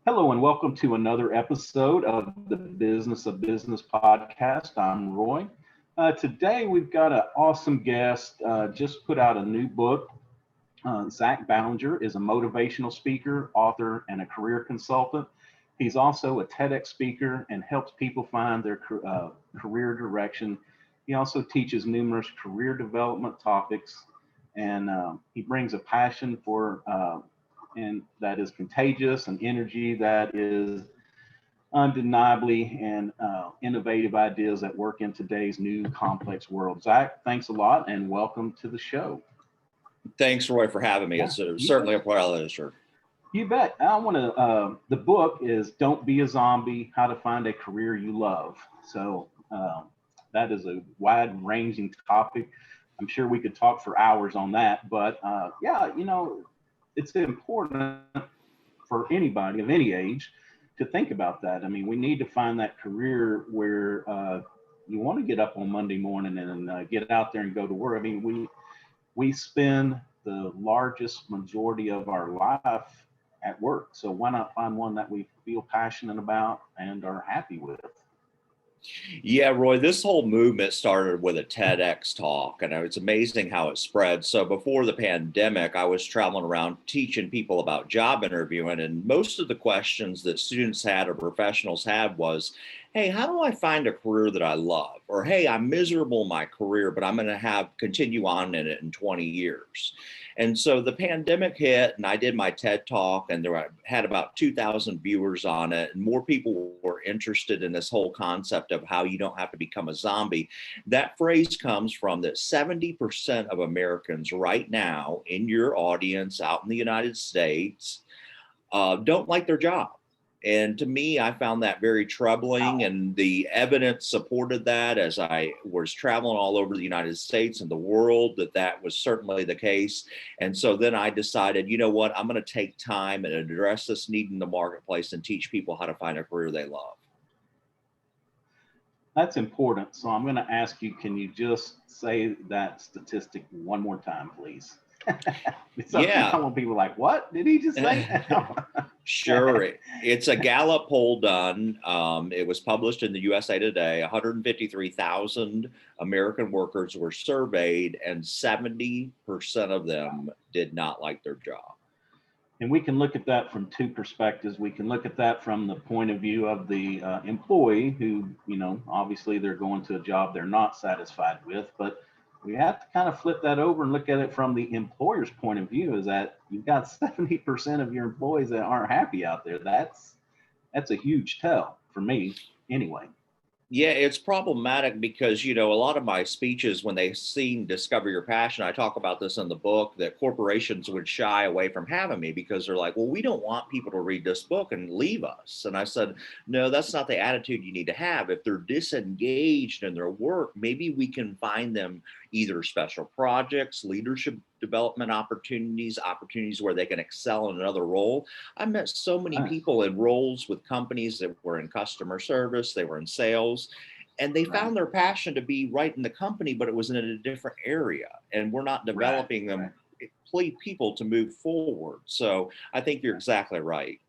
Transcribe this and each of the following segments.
Hello and welcome to another episode of the Business of Business podcast. I'm Roy. Today we've got an awesome guest, just put out a new book. Zack Ballinger is a motivational speaker, author, and a career consultant. He's also a TEDx speaker and helps people find their career direction. He also teaches numerous career development topics, and he brings a passion for and that is contagious, and energy that is undeniably and innovative ideas that work in today's new complex world. Zack, thanks a lot and welcome to the show. Thanks, Roy, for having me. It's certainly a pleasure. You bet. The book is Don't Be a Zombie, How to Find a Career You Love. So that is a wide ranging topic. I'm sure we could talk for hours on that, but it's important for anybody of any age to think about that. I mean, we need to find that career where you want to get up on Monday morning and get out there and go to work. I mean, we spend the largest majority of our life at work. So why not find one that we feel passionate about and are happy with? Yeah, Roy, this whole movement started with a TEDx talk, and it's amazing how it spread. So before the pandemic, I was traveling around teaching people about job interviewing, and most of the questions that students had or professionals had was, hey, how do I find a career that I love? Or, hey, I'm miserable in my career, but I'm going to continue on in it in 20 years. And so the pandemic hit and I did my TED Talk, and I had about 2,000 viewers on it. And more people were interested in this whole concept of how you don't have to become a zombie. That phrase comes from that 70% of Americans right now in your audience out in the United States don't like their job. And to me, I found that very troubling, and the evidence supported that as I was traveling all over the United States and the world, that was certainly the case. And so then I decided, you know what, I'm going to take time and address this need in the marketplace and teach people how to find a career they love. That's important. So I'm going to ask you, can you just say that statistic one more time, please? Yeah. I want people like, what did he just say? Sure. It's a Gallup poll done. It was published in the USA Today. 153,000 American workers were surveyed, and 70% of them did not like their job. And we can look at that from two perspectives. We can look at that from the point of view of the employee who, obviously they're going to a job they're not satisfied with, but we have to kind of flip that over and look at it from the employer's point of view, is that you've got 70% of your employees that aren't happy out there. That's a huge tell for me anyway. Yeah, it's problematic because, a lot of my speeches, when they seen Discover Your Passion, I talk about this in the book, that corporations would shy away from having me because they're like, well, we don't want people to read this book and leave us. And I said, no, that's not the attitude you need to have. If they're disengaged in their work, maybe we can find them either special projects, leadership development opportunities where they can excel in another role. I met so many people in roles with companies that were in customer service, they were in sales, and they found their passion to be right in the company, but it was in a different area. And we're not developing them people to move forward. So I think you're exactly right.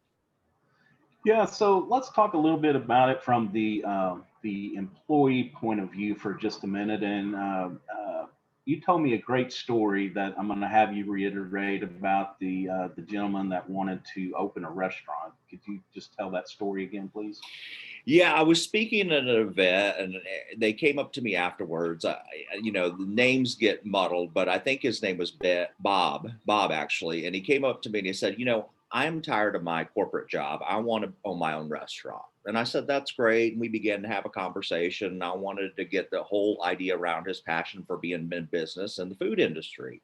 Yeah, so let's talk a little bit about it from the employee point of view for just a minute. And you told me a great story that I'm going to have you reiterate about the gentleman that wanted to open a restaurant. Could you just tell that story again, please? Yeah, I was speaking at an event and they came up to me afterwards. The names get muddled, but I think his name was Bob actually. And he came up to me and he said, I'm tired of my corporate job. I want to own my own restaurant. And I said, that's great. And we began to have a conversation. And I wanted to get the whole idea around his passion for being in business and the food industry.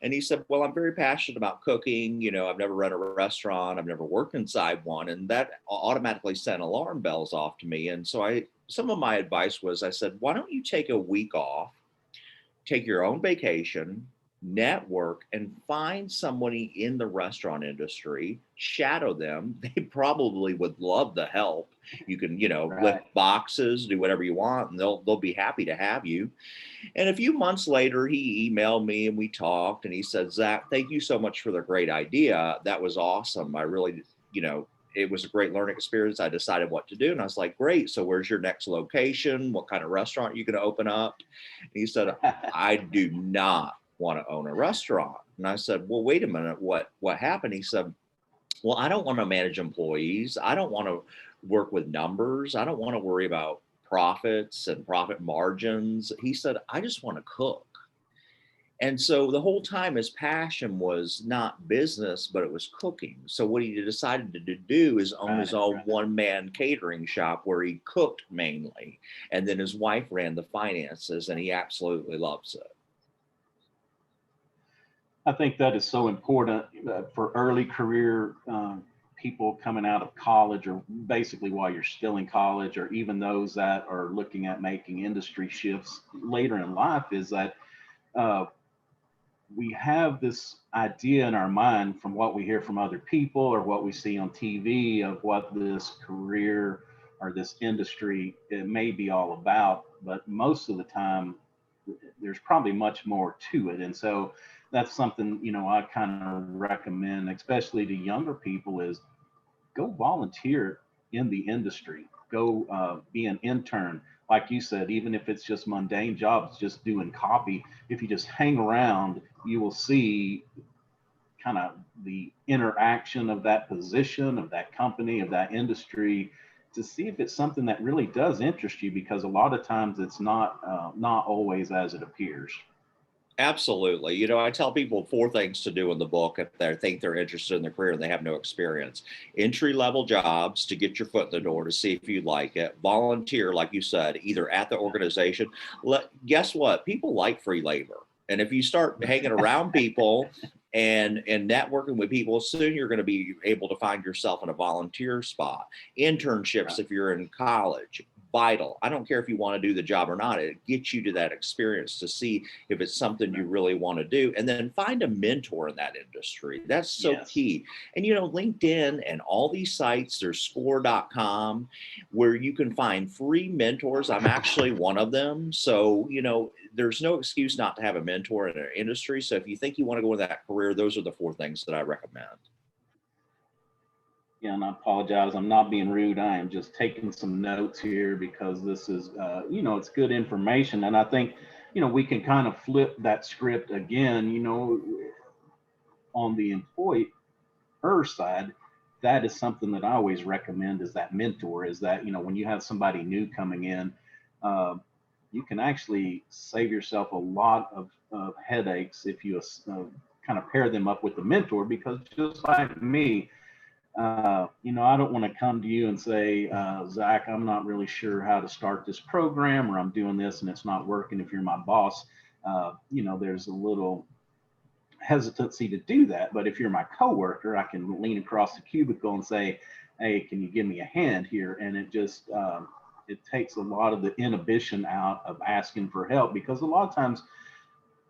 And he said, well, I'm very passionate about cooking. I've never run a restaurant. I've never worked inside one. And that automatically sent alarm bells off to me. And so some of my advice was, I said, why don't you take a week off, take your own vacation, network, and find somebody in the restaurant industry, shadow them. They probably would love the help. You can, lift boxes, do whatever you want, and they'll be happy to have you. And a few months later, he emailed me and we talked, and he said, Zack, thank you so much for the great idea. That was awesome. I really, it was a great learning experience. I decided what to do. And I was like, great. So where's your next location? What kind of restaurant are you going to open up? And he said, I do not want to own a restaurant. And I said, well, wait a minute. What happened? He said, well, I don't want to manage employees. I don't want to work with numbers. I don't want to worry about profits and profit margins. He said, I just want to cook. And so the whole time his passion was not business, but it was cooking. So what he decided to do is own his own one-man catering shop where he cooked mainly. And then his wife ran the finances, and he absolutely loves it. I think that is so important for early career people coming out of college, or basically while you're still in college, or even those that are looking at making industry shifts later in life, is that we have this idea in our mind from what we hear from other people or what we see on TV of what this career or this industry it may be all about, but most of the time there's probably much more to it. And so that's something, I kind of recommend, especially to younger people, is go volunteer in the industry, go be an intern. Like you said, even if it's just mundane jobs, just doing copy, if you just hang around, you will see kind of the interaction of that position, of that company, of that industry, to see if it's something that really does interest you, because a lot of times it's not always as it appears. Absolutely. I tell people 4 things to do in the book if they think they're interested in their career and they have no experience. Entry-level jobs to get your foot in the door to see if you like it. Volunteer, like you said, either at the organization. Guess what? People like free labor. And if you start hanging around people and networking with people, soon you're going to be able to find yourself in a volunteer spot. Internships, if you're in college, vital. I don't care if you want to do the job or not. It gets you to that experience to see if it's something you really want to do. And then find a mentor in that industry. That's so key. And, LinkedIn and all these sites, there's score.com, where you can find free mentors. I'm actually one of them. So, there's no excuse not to have a mentor in an industry. So if you think you want to go into that career, those are the 4 things that I recommend. Yeah, and I apologize. I'm not being rude. I am just taking some notes here because this is, it's good information. And I think, we can kind of flip that script again, on the employer side. That is something that I always recommend, is that mentor, is that, when you have somebody new coming in, you can actually save yourself a lot of headaches if you kind of pair them up with the mentor, because just like me, I don't want to come to you and say, Zach, I'm not really sure how to start this program, or I'm doing this and it's not working. If you're my boss, there's a little hesitancy to do that. But if you're my coworker, I can lean across the cubicle and say, hey, can you give me a hand here? And it just, it takes a lot of the inhibition out of asking for help, because a lot of times,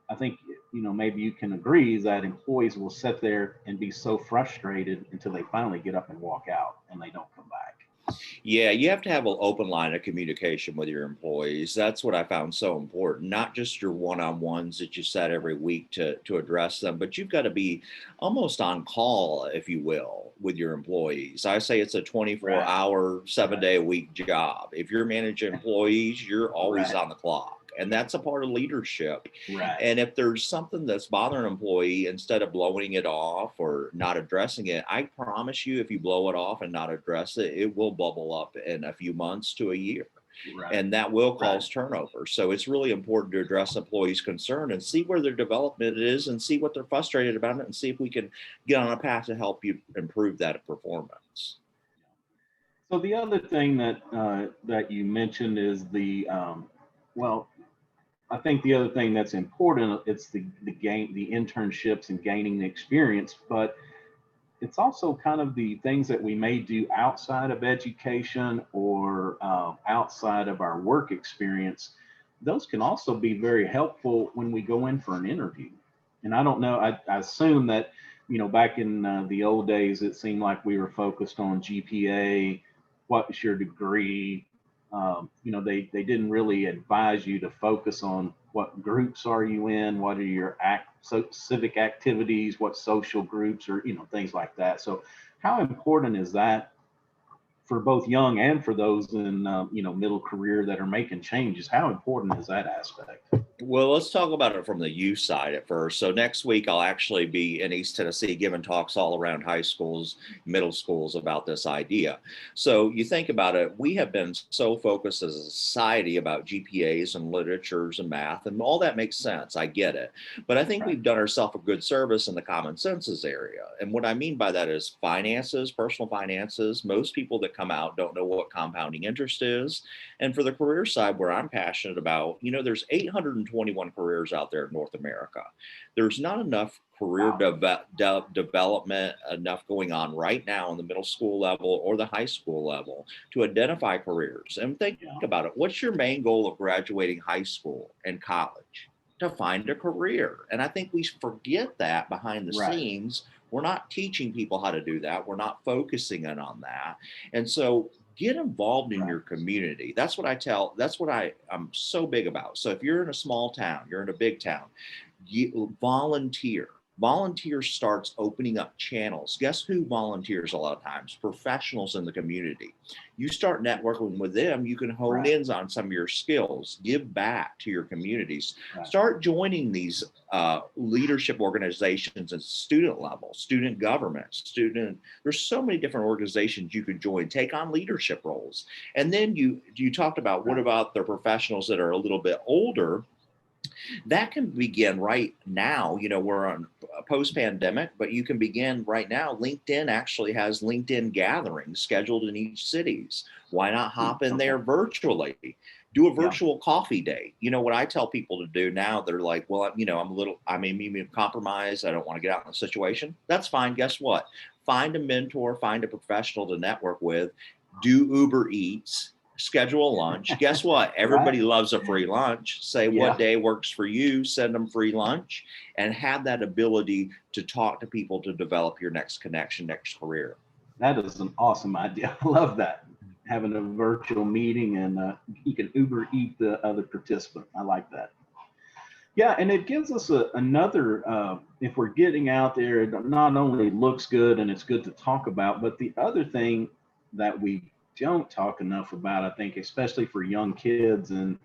I think, maybe you can agree that employees will sit there and be so frustrated until they finally get up and walk out and they don't come back. Yeah, you have to have an open line of communication with your employees. That's what I found so important. Not just your one-on-ones that you set every week to address them, but you've got to be almost on call, if you will, with your employees. I say it's a 24-hour, 7-day-a-week job. If you're managing employees, you're always on the clock. And that's a part of leadership. Right. And if there's something that's bothering an employee, instead of blowing it off or not addressing it, I promise you, if you blow it off and not address it, it will bubble up in a few months to a year. Right. And that will cause turnover. So it's really important to address employees' concern and see where their development is and see what they're frustrated about it, and see if we can get on a path to help you improve that performance. So the other thing that you mentioned is the I think the other thing that's important, it's the internships and gaining the experience, but it's also kind of the things that we may do outside of education or outside of our work experience. Those can also be very helpful when we go in for an interview. And I don't know, I assume that, back in the old days, it seemed like we were focused on GPA, what was your degree. They didn't really advise you to focus on what groups are you in, what are your civic activities, what social groups, or things like that. So how important is that for both young and for those in middle career that are making changes. How important is that aspect? Well, let's talk about it from the youth side at first. So next week, I'll actually be in East Tennessee giving talks all around high schools, middle schools about this idea. So you think about it, we have been so focused as a society about GPAs and literatures and math, and all that makes sense. I get it. But I think we've done ourselves a good service in the common senses area. And what I mean by that is finances, personal finances. Most people that come out don't know what compounding interest is. And for the career side, where I'm passionate about, there's 821 careers out there in North America. There's not enough career development, enough going on right now in the middle school level or the high school level to identify careers. And think about it. What's your main goal of graduating high school and college? To find a career. And I think we forget that behind the scenes. We're not teaching people how to do that. We're not focusing in on that. And so get involved in your community. That's what I'm so big about. So if you're in a small town, you're in a big town, volunteer. Volunteer starts opening up channels. Guess who volunteers a lot of times? Professionals in the community. You start networking with them, you can hone in on some of your skills, give back to your communities. Start joining these leadership organizations at student level, student government, there's so many different organizations you could join, take on leadership roles. And then you talked about, what about the professionals that are a little bit older? That can begin right now. We're on post-pandemic, but you can begin right now. LinkedIn actually has LinkedIn gatherings scheduled in each cities. Why not hop in there virtually? Do a virtual coffee date. What I tell people to do now, they're like, well, I may be compromised. I don't want to get out in the situation. That's fine. Guess what? Find a mentor, find a professional to network with, do Uber Eats, schedule a lunch. Guess what? Everybody loves a free lunch. Say what day works for you, send them free lunch, and have that ability to talk to people to develop your next connection, next career. That is an awesome idea. I love that. Having a virtual meeting and you can Uber eat the other participant. I like that. Yeah, and it gives us another, if we're getting out there, it not only looks good and it's good to talk about, but the other thing that we don't talk enough about, I think, especially for young kids, and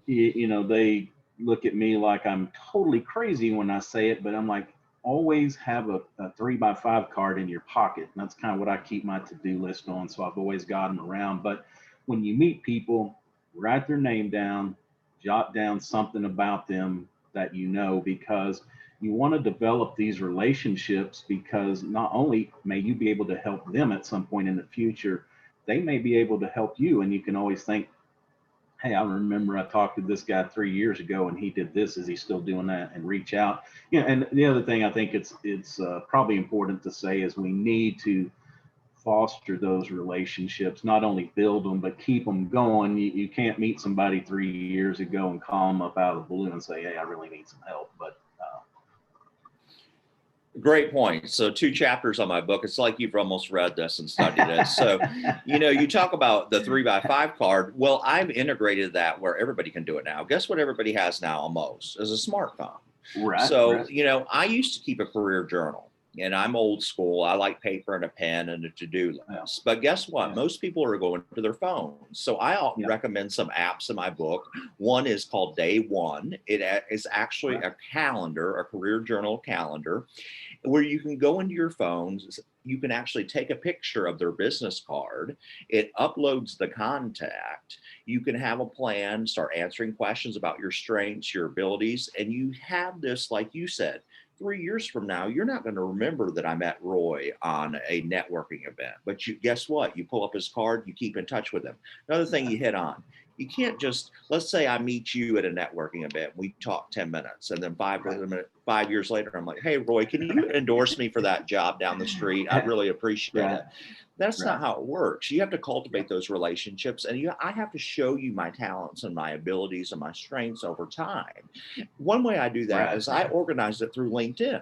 they look at me like I'm totally crazy when I say it, but I'm like, always have a 3x5 card in your pocket. And that's kind of what I keep my to-do list on. So I've always got them around. But when you meet people, write their name down, jot down something about them that because you want to develop these relationships, because not only may you be able to help them at some point in the future, they may be able to help you. And you can always think, hey, I remember I talked to this guy 3 years ago and he did this. Is he still doing that? And reach out. And the other thing I think it's probably important to say is we need to foster those relationships, not only build them, but keep them going. You can't meet somebody 3 years ago and call them up out of the blue and say, hey, I really need some help. But great point. So 2 chapters on my book. It's like you've almost read this and studied it. So, you talk about the 3x5 card. Well, I've integrated that where everybody can do it now. Guess what everybody has now almost is a smartphone. Right. So, I used to keep a career journal. And I'm old school. I like paper and a pen and a to-do list. But guess what? Most people are going to their phones. So I recommend some apps in my book. One is called Day One. It is actually a calendar, a career journal calendar, where you can go into your phones. You can actually take a picture of their business card. It uploads the contact. You can have a plan, start answering questions about your strengths, your abilities, and you have this, like you said, 3 years from now, you're not going to remember that I met Roy on a networking event. But guess what? You pull up his card, you keep in touch with him. Another thing you hit on, you can't just, let's say I meet you at a networking event, we talk 10 minutes, and then 5 years later, I'm like, hey, Roy, can you endorse me for that job down the street? I really appreciate it. That's not how it works. You have to cultivate those relationships, and I have to show you my talents and my abilities and my strengths over time. One way I do that is I organize it through LinkedIn,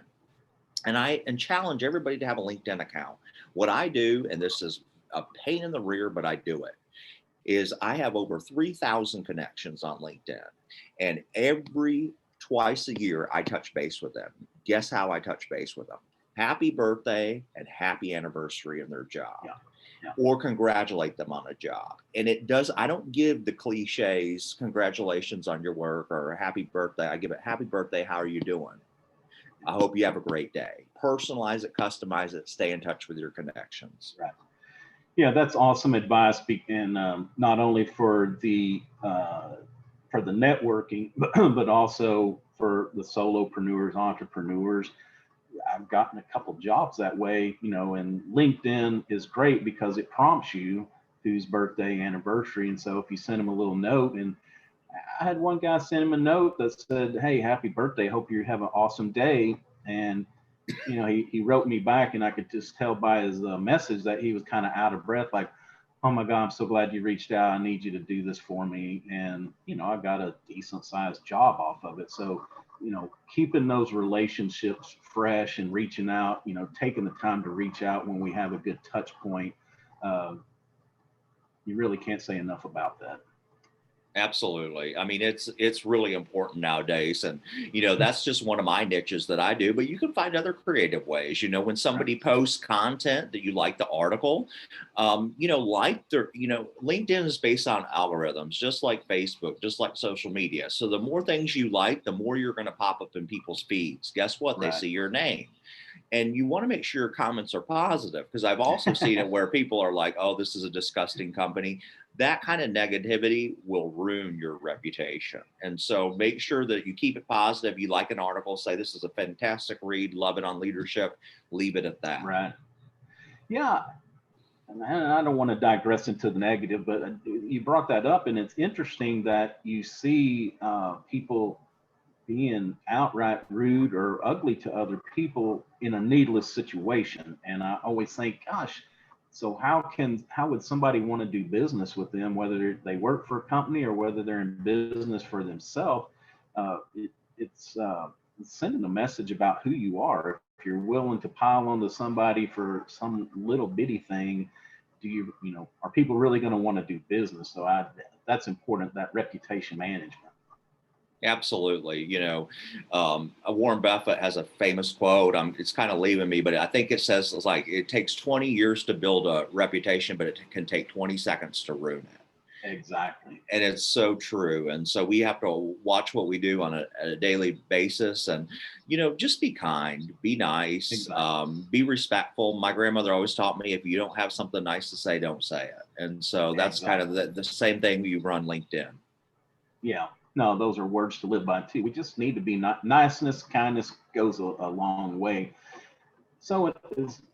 and challenge everybody to have a LinkedIn account. What I do, and this is a pain in the rear, but I do it, is I have over 3,000 connections on LinkedIn, and every twice a year I touch base with them. Guess how I touch base with them? Happy birthday and happy anniversary in their job. Yeah. or congratulate them on a job. And it does, I don't give the cliches, congratulations on your work or happy birthday. I give it happy birthday. How are you doing? I hope you have a great day. Personalize it, customize it, stay in touch with your connections. Right. Yeah, that's awesome advice. And not only for the networking, but also for the solopreneurs, entrepreneurs. I've gotten a couple jobs that way, and LinkedIn is great because it prompts you whose birthday, anniversary. And so if you send them a little note, and I had one guy send him a note that said, "Hey, happy birthday. Hope you have an awesome day." And, he wrote me back, and I could just tell by his message that he was kind of out of breath, like, "Oh my God, I'm so glad you reached out. I need you to do this for me." And, I got a decent sized job off of it. So, keeping those relationships fresh and reaching out, taking the time to reach out when we have a good touch point, uh, you really can't say enough about that. Absolutely. I mean, it's really important nowadays. And, that's just one of my niches that I do, but you can find other creative ways. When somebody posts content that you like the article, LinkedIn is based on algorithms, just like Facebook, just like social media. So the more things you like, the more you're going to pop up in people's feeds. Guess what? They Right. see your name. And you want to make sure your comments are positive, because I've also seen it where people are like, "Oh, this is a disgusting company." That kind of negativity will ruin your reputation. And so make sure that you keep it positive. You like an article, say, "This is a fantastic read, love it on leadership," leave it at that. Right. Yeah. And I don't want to digress into the negative, but you brought that up, and it's interesting that you see people being outright rude or ugly to other people in a needless situation. And I always think, gosh, so how would somebody want to do business with them, whether they work for a company or whether they're in business for themselves? It's sending a message about who you are. If you're willing to pile onto somebody for some little bitty thing, are people really going to want to do business? So that's important, that reputation management. Absolutely. Warren Buffett has a famous quote. It's kind of leaving me, but I think it says, it's like, it takes 20 years to build a reputation, but it can take 20 seconds to ruin it. Exactly. And it's so true. And so we have to watch what we do on a daily basis, and, just be kind, be nice, Exactly. be respectful. My grandmother always taught me, if you don't have something nice to say, don't say it. And so that's kind of the same thing when you run LinkedIn. Yeah. No, those are words to live by too. We just need to be niceness, kindness goes a long way. So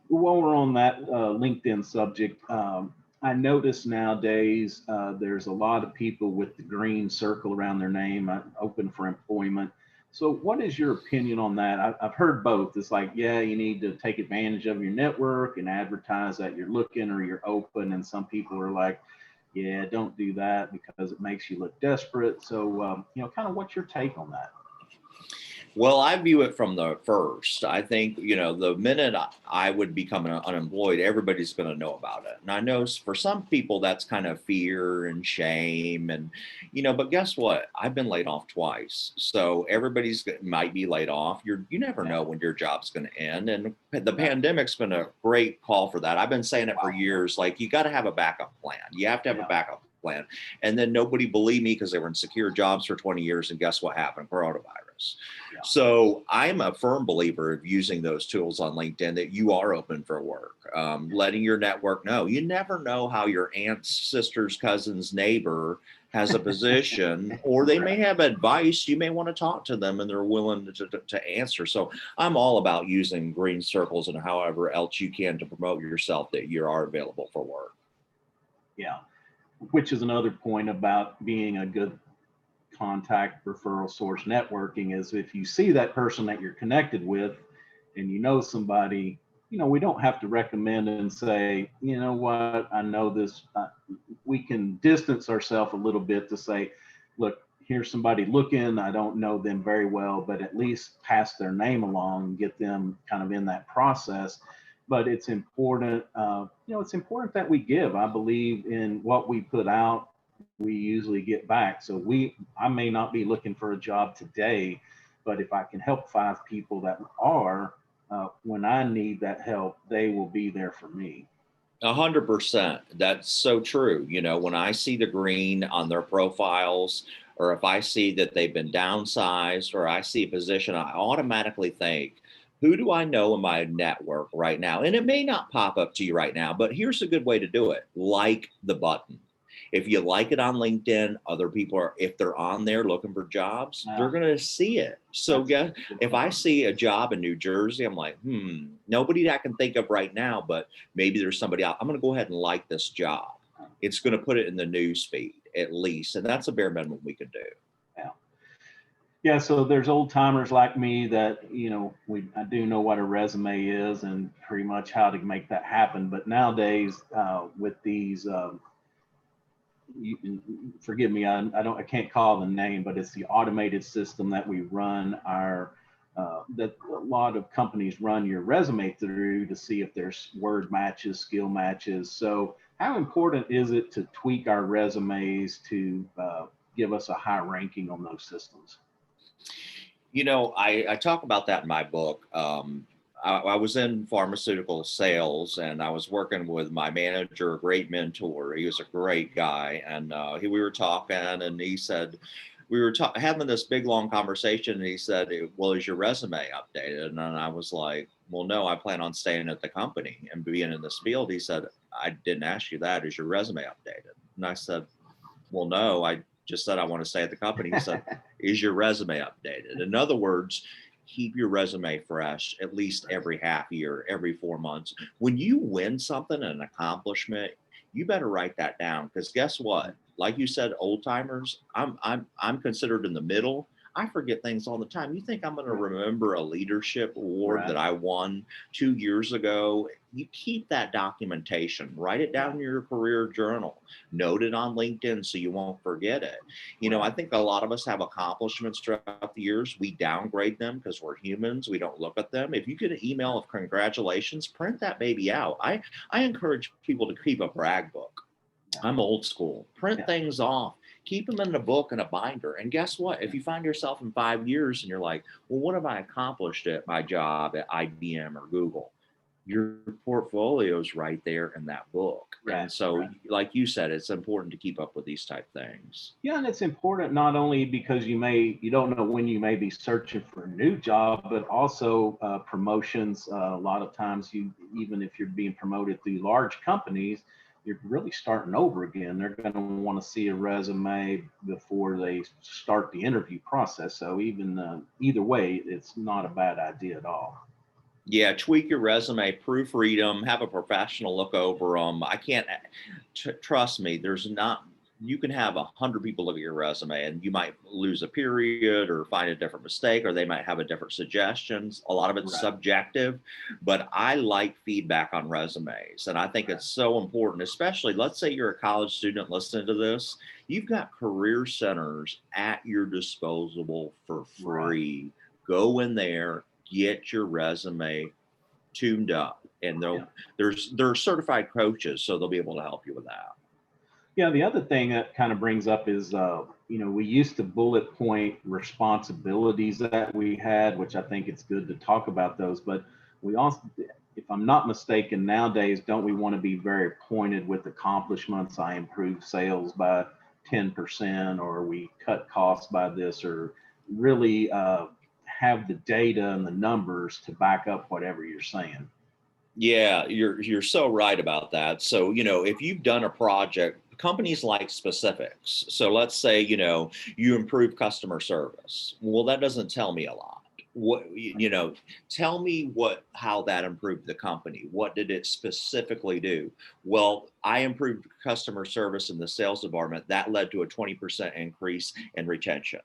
while we're on that LinkedIn subject, I notice nowadays there's a lot of people with the green circle around their name, open for employment. So what is your opinion on that? I've heard both. It's like, yeah, you need to take advantage of your network and advertise that you're looking or you're open. And some people are like, yeah, don't do that because it makes you look desperate. So, kind of what's your take on that? Well, I view it from the first. I think, the minute I would become unemployed, everybody's going to know about it. And I know for some people that's kind of fear and shame. And, but guess what? I've been laid off twice. So everybody's might be laid off. You never know when your job's going to end. And the pandemic's been a great call for that. I've been saying it for years. Like, you got to have a backup plan. You have to have a backup plan. And then nobody believed me because they were in secure jobs for 20 years. And guess what happened? Coronavirus. Yeah. So I'm a firm believer of using those tools on LinkedIn, that you are open for work, letting your network know. You never know how your aunt's sister's cousin's neighbor has a position, or they may have advice. You may want to talk to them and they're willing to answer. So I'm all about using green circles and however else you can to promote yourself, that you are available for work. Yeah. Which is another point about being a good contact referral source. Networking is, if you see that person that you're connected with and somebody, we don't have to recommend and say, you know what, I know this. We can distance ourselves a little bit to say, look, here's somebody looking. I don't know them very well, but at least pass their name along and get them kind of in that process. But it's important, it's important that we give. I believe in what we put out, we usually get back. So I may not be looking for a job today, but if I can help 5 people that are, when I need that help, they will be there for me. 100%. That's so true. You know, when I see the green on their profiles, or if I see that they've been downsized, or I see a position, I automatically think, who do I know in my network right now? And it may not pop up to you right now, but here's a good way to do it. Like the button. If you like it on LinkedIn, other people are, if they're on there looking for jobs, they're going to see it. So if I see a job in New Jersey, I'm like, nobody that I can think of right now, but maybe there's somebody out. I'm going to go ahead and like this job. It's going to put it in the news feed at least. And that's a bare minimum we can do. Yeah. Yeah. So there's old timers like me that, you know, I do know what a resume is and pretty much how to make that happen. But nowadays with these, forgive me, I can't call the name, but it's the automated system that we run that a lot of companies run your resume through to see if there's word matches, skill matches. So how important is it to tweak our resumes to give us a high ranking on those systems? You know, I talk about that in my book. I was in pharmaceutical sales, and I was working with my manager, a great mentor. He was a great guy. And we were talking, and he said, we were having this big, long conversation. And he said, well, is your resume updated? And I was like, well, no, I plan on staying at the company and being in this field. He said, I didn't ask you that. Is your resume updated? And I said, well, no, I just said I want to stay at the company. He said, is your resume updated? In other words, keep your resume fresh at least every half year, every 4 months. When you win something, an accomplishment, you better write that down, because guess what? Like you said, old timers, I'm considered in the middle. I forget things all the time. You think I'm going to remember a leadership award that I won 2 years ago? You keep that documentation, write it down in your career journal, note it on LinkedIn so you won't forget it. You know, I think a lot of us have accomplishments throughout the years. We downgrade them because we're humans. We don't look at them. If you get an email of congratulations, print that baby out. I encourage people to keep a brag book. I'm old school. Print things off. Keep them in a book and a binder. And guess what? If you find yourself in 5 years and you're like, well, what have I accomplished at my job at IBM or Google? Your portfolio's right there in that book. And so, like you said, it's important to keep up with these type things. Yeah, and it's important not only because you don't know when you may be searching for a new job, but also promotions. A lot of times, even if you're being promoted through large companies, you're really starting over again. They're going to want to see a resume before they start the interview process. So even either way, it's not a bad idea at all. Yeah, tweak your resume, proofread them, have a professional look over them. I can't, trust me, you can have 100 people look at your resume and you might lose a period or find a different mistake, or they might have a different suggestions. A lot of it's subjective, but I like feedback on resumes. And I think it's so important, especially let's say you're a college student listening to this, you've got career centers at your disposal for free. Go in there, get your resume tuned up, and they're certified coaches, so they'll be able to help you with that. Yeah, the other thing that kind of brings up is, we used to bullet point responsibilities that we had, which I think it's good to talk about those. But we also, if I'm not mistaken, nowadays, don't we want to be very pointed with accomplishments? I improved sales by 10%, or we cut costs by this, or really have the data and the numbers to back up whatever you're saying. Yeah, you're so right about that. So, if you've done a project, companies like specifics. So let's say, you improve customer service. Well, that doesn't tell me a lot. Tell me how that improved the company. What did it specifically do? Well, I improved customer service in the sales department. That led to a 20% increase in retention.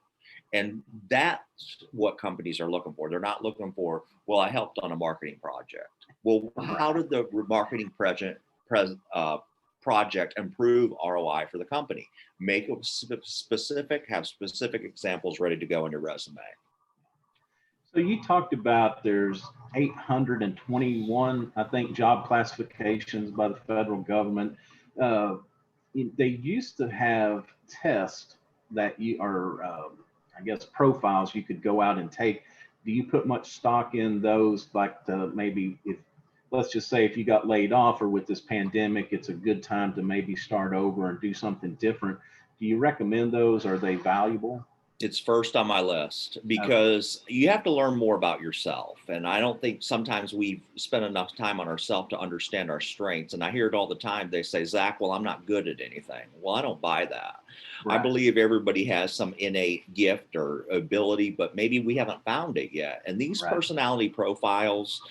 And that's what companies are looking for. They're not looking for, well, I helped on a marketing project. Well, how did the marketing project improve ROI for the company? Make it specific, have specific examples ready to go in your resume. So you talked about there's 821, I think, job classifications by the federal government. They used to have tests that I guess, profiles you could go out and take. Do you put much stock in those, like maybe if let's just say if you got laid off, or with this pandemic, it's a good time to maybe start over and do something different. Do you recommend those? Are they valuable? It's first on my list Okay. because you have to learn more about yourself. And I don't think sometimes we spend enough time on ourselves to understand our strengths. And I hear it all the time. They say, Zach, well, I'm not good at anything. Well, I don't buy that. Right. I believe everybody has some innate gift or ability, but maybe we haven't found it yet. And these Right. personality profiles,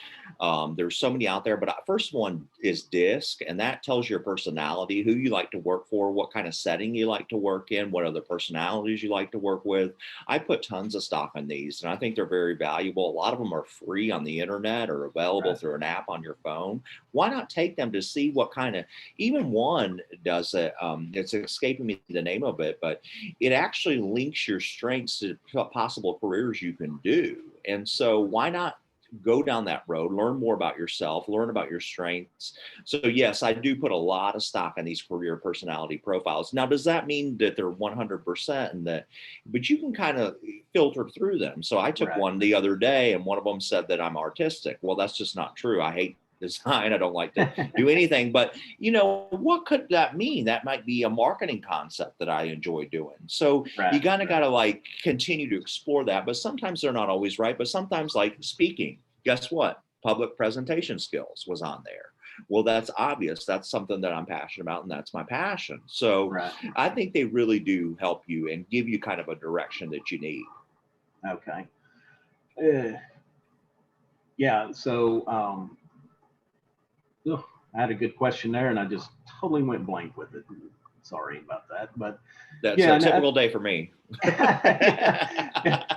there's so many out there, but first one is DISC, and that tells your personality, who you like to work for, what kind of setting you like to work in, what other personalities you like to work with. I put tons of stock in these, and I think they're very valuable. A lot of them are free on the internet or available through an app on your phone. Why not take them to see what kind of, even one does it, it's escaping me the name of it, but it actually links your strengths to possible careers you can do. And so why not go down that road, learn more about yourself, learn about your strengths. So yes, I do put a lot of stock in these career personality profiles. Now, does that mean that they're 100% and that, but you can kind of filter through them. So I took one the other day and one of them said that I'm artistic. Well, that's just not true. I hate design. I don't like to do anything, but you know, what could that mean? That might be a marketing concept that I enjoy doing. So you kind of got to like continue to explore that, but sometimes they're not always right. But sometimes, like speaking, guess what? Public presentation skills was on there. Well, that's obvious. That's something that I'm passionate about, and that's my passion. So I think they really do help you and give you kind of a direction that you need. Okay. Yeah. So, I had a good question there, and I just totally went blank with it. Sorry about that, but that's a typical day for me.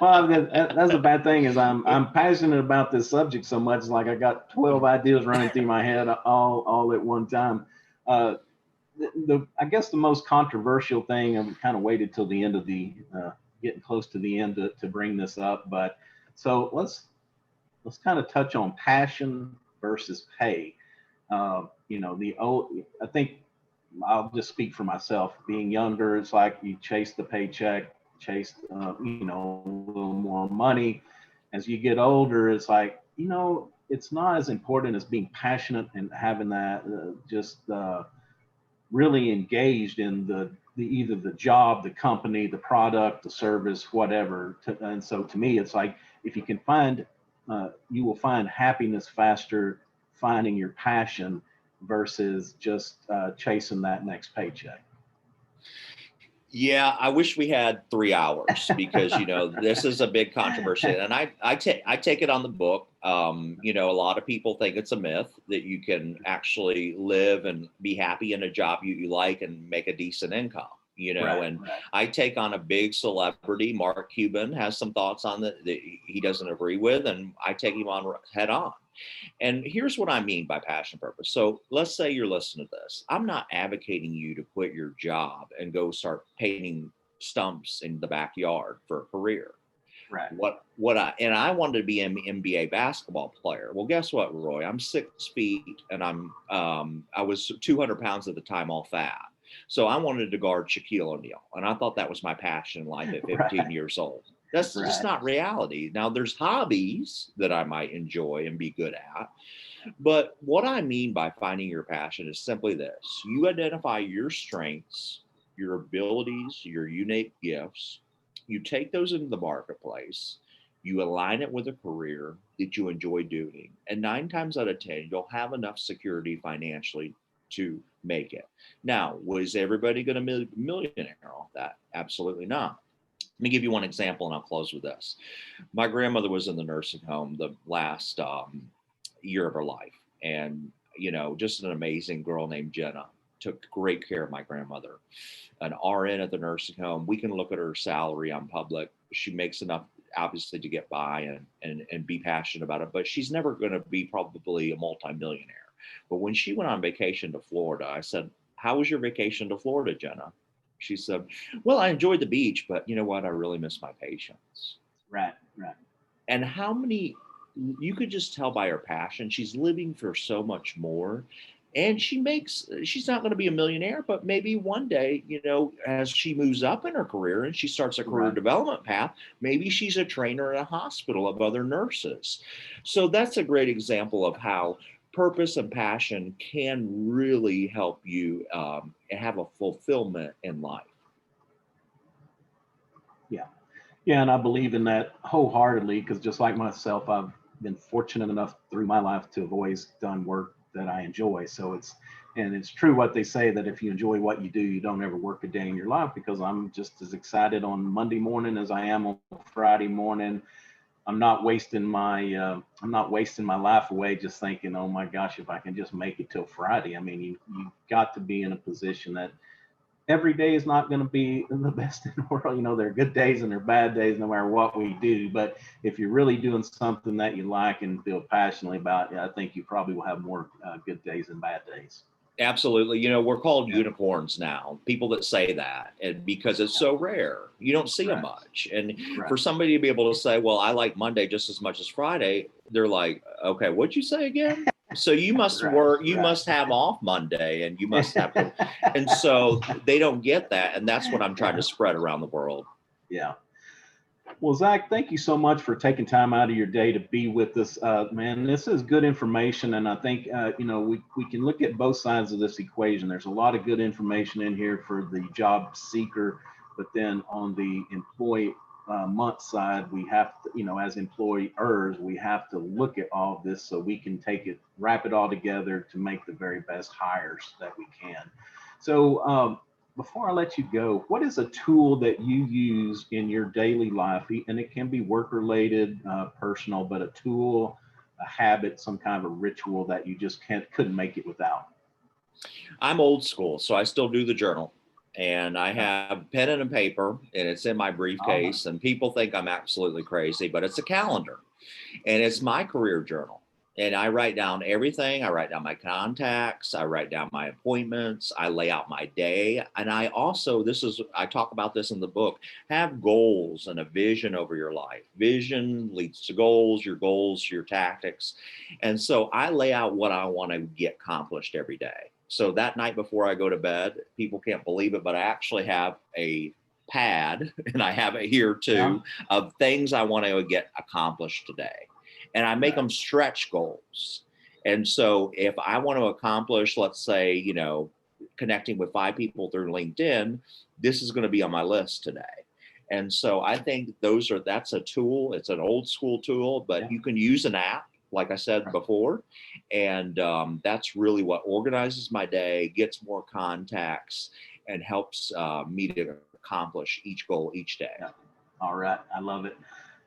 Well, that's the bad thing is I'm passionate about this subject so much. Like I got 12 ideas running through my head all at one time. I guess the most controversial thing, and we kind of waited till the end of the getting close to the end to bring this up, but so let's kind of touch on passion versus pay. I think I'll just speak for myself. Being younger, it's like you chase the paycheck, chase, a little more money. As you get older, it's like, it's not as important as being passionate and having that really engaged in the either the job, the company, the product, the service, whatever. And so to me, it's like, if you can find, you will find happiness faster finding your passion versus just chasing that next paycheck. Yeah, I wish we had 3 hours because, this is a big controversy, and I take it on the book. A lot of people think it's a myth that you can actually live and be happy in a job you like and make a decent income. I take on a big celebrity. Mark Cuban has some thoughts on that he doesn't agree with, and I take him on head on. And here's what I mean by passion purpose. So let's say you're listening to this. I'm not advocating you to quit your job and go start painting stumps in the backyard for a career. Right. I wanted to be an NBA basketball player. Well, guess what, Roy? I'm 6 feet and I was 200 pounds at the time, all fat. So I wanted to guard Shaquille O'Neal. And I thought that was my passion in life at 15 years old. That's just not reality. Now, there's hobbies that I might enjoy and be good at. But what I mean by finding your passion is simply this. You identify your strengths, your abilities, your unique gifts. You take those into the marketplace. You align it with a career that you enjoy doing. And 9 times out of 10, you'll have enough security financially to make it. Now, was everybody going to be a millionaire off that? Absolutely not. Let me give you one example and I'll close with this. My grandmother was in the nursing home the last year of her life. And, just an amazing girl named Jenna took great care of my grandmother. An RN at the nursing home. We can look at her salary on public. She makes enough, obviously, to get by and be passionate about it. But she's never going to be probably a multimillionaire. But when she went on vacation to Florida, I said, "How was your vacation to Florida, Jenna?" She said, "Well, I enjoyed the beach, but you know what? I really miss my patients." Right. And how many, you could just tell by her passion, she's living for so much more. And she's not going to be a millionaire, but maybe one day, as she moves up in her career and she starts a career development path, maybe she's a trainer in a hospital of other nurses. So that's a great example of how purpose and passion can really help you have a fulfillment in life. Yeah. Yeah. And I believe in that wholeheartedly, because just like myself, I've been fortunate enough through my life to have always done work that I enjoy. So it's true what they say, that if you enjoy what you do, you don't ever work a day in your life, because I'm just as excited on Monday morning as I am on Friday morning. I'm not wasting my life away just thinking, oh my gosh, if I can just make it till Friday. I mean, you got to be in a position that every day is not going to be the best in the world. You know, there are good days and there are bad days no matter what we do. But if you're really doing something that you like and feel passionately about, I think you probably will have more good days than bad days. Absolutely. You know, we're called unicorns now, people that say that, and because it's so rare, you don't see them much. And for somebody to be able to say, well, I like Monday just as much as Friday, they're like, okay, what'd you say again? So you must work, you must have off Monday, and you must have to. And so they don't get that. And that's what I'm trying to spread around the world. Yeah. Well, Zach, thank you so much for taking time out of your day to be with us, man. This is good information, and I think we can look at both sides of this equation. There's a lot of good information in here for the job seeker, but then on the employee month side, we have to, as employers, we have to look at all of this so we can wrap it all together to make the very best hires that we can. So, before I let you go, what is a tool that you use in your daily life? And it can be work related, personal, but a tool, a habit, some kind of a ritual that you just couldn't make it without. I'm old school, so I still do the journal. And I have pen and a paper, and it's in my briefcase. And people think I'm absolutely crazy, but it's a calendar, and it's my career journal. And I write down everything. I write down my contacts. I write down my appointments. I lay out my day. And I also, I talk about this in the book, have goals and a vision over your life. Vision leads to goals, your tactics. And so I lay out what I want to get accomplished every day. So that night before I go to bed, people can't believe it, but I actually have a pad, and I have it here too, of things I want to get accomplished today. And I make them stretch goals. And so if I want to accomplish, let's say, connecting with 5 people through LinkedIn, this is going to be on my list today. And so I think that's a tool. It's an old school tool, but you can use an app, like I said before. And that's really what organizes my day, gets more contacts, and helps me to accomplish each goal each day. Yeah. All right. I love it.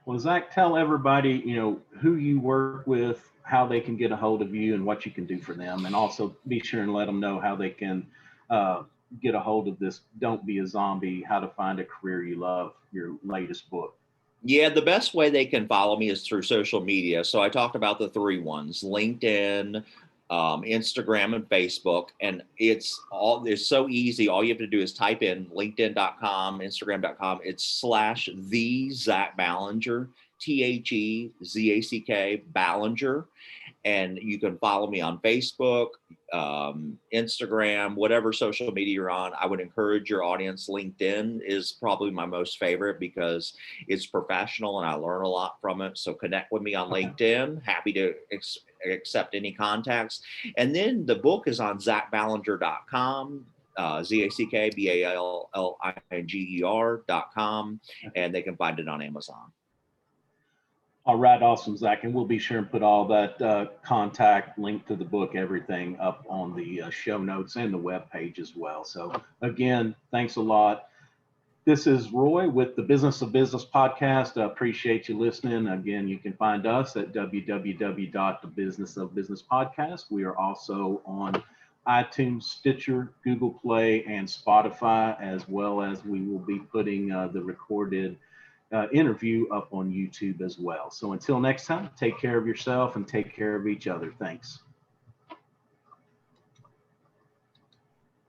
Well, Zach, tell everybody, who you work with, how they can get a hold of you, and what you can do for them. And also be sure and let them know how they can get a hold of this Don't Be a Zombie, How to Find a Career You Love, your latest book. Yeah, the best way they can follow me is through social media. So I talked about the 3 ones: LinkedIn, Instagram, and Facebook. And it's so easy. All you have to do is type in linkedin.com, instagram.com. It's /the Zack Ballinger, THEZACK Ballinger. And you can follow me on Facebook, Instagram, whatever social media you're on. I would encourage your audience. LinkedIn is probably my most favorite because it's professional and I learn a lot from it. So connect with me on LinkedIn. Happy to accept any contacts. And then the book is on ZackBallinger.com. ZackBallinger.com, and they can find it on Amazon. All right, awesome, Zach. And we'll be sure and put all that contact, link to the book, everything up on the show notes and the web page as well. So again, thanks a lot. This is Roy with the Business of Business podcast. I appreciate you listening. Again, you can find us at www.thebusinessofbusinesspodcast. We are also on iTunes, Stitcher, Google Play, and Spotify, as well as we will be putting the recorded interview up on YouTube as well. So until next time, take care of yourself and take care of each other. Thanks.